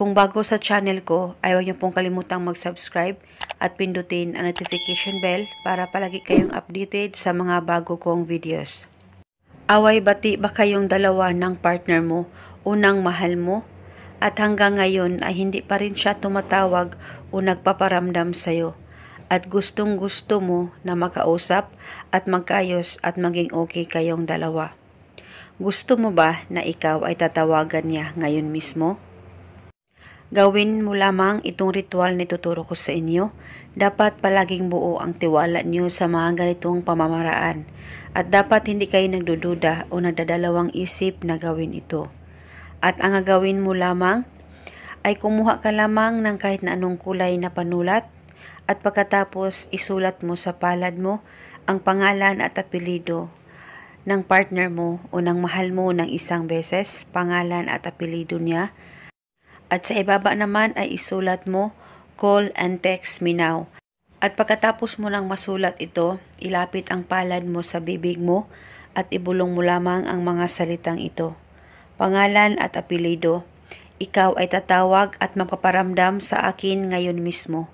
Kung bago sa channel ko, ay huwag niyo pong kalimutang mag-subscribe at pindutin ang notification bell para palagi kayong updated sa mga bago kong videos. Away bati ba kayong dalawa ng partner mo, unang mahal mo, at hanggang ngayon ay hindi pa rin siya tumatawag o nagpaparamdam sa'yo, at gustong gusto mo na makausap at magkaayos at maging okay kayong dalawa. Gusto mo ba na ikaw ay tatawagan niya ngayon mismo? Gawin mo lamang itong ritual na ituturo ko sa inyo. Dapat palaging buo ang tiwala niyo sa mga ganitong pamamaraan. At dapat hindi kayo nagdududa o nagdadalawang isip na gawin ito. At ang gagawin mo lamang ay kumuha ka lamang ng kahit na anong kulay na panulat. At pagkatapos isulat mo sa palad mo ang pangalan at apelido ng partner mo o ng mahal mo ng isang beses, pangalan at apelido niya. At sa ibaba naman ay isulat mo, call and text me now. At pagkatapos mo nang masulat ito, ilapit ang palad mo sa bibig mo at ibulong mo lamang ang mga salitang ito. Pangalan at apelido, ikaw ay tatawag at mapaparamdam sa akin ngayon mismo.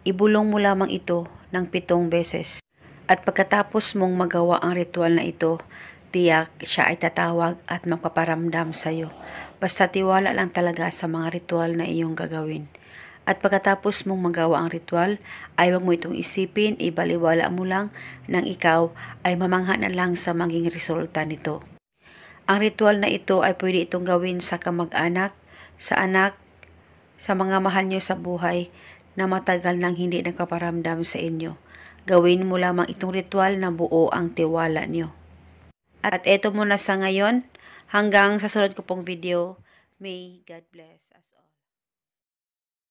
Ibulong mo lamang ito ng 7 beses. At pagkatapos mong magawa ang ritual na ito, tiyak siya ay tatawag at magpaparamdam sa iyo. Basta tiwala lang talaga sa mga ritual na iyong gagawin. At pagkatapos mong magawa ang ritual, ay huwag mo itong isipin, ibaliwala mo lang nang ikaw ay mamangha na lang sa maging resulta nito. Ang ritual na ito ay pwede itong gawin sa kamag-anak, sa anak, sa mga mahal nyo sa buhay na matagal nang hindi nagpaparamdam sa inyo. Gawin mo lamang itong ritual na buo ang tiwala nyo. At eto muna sa ngayon, hanggang sa sunod ko pong video. May God bless.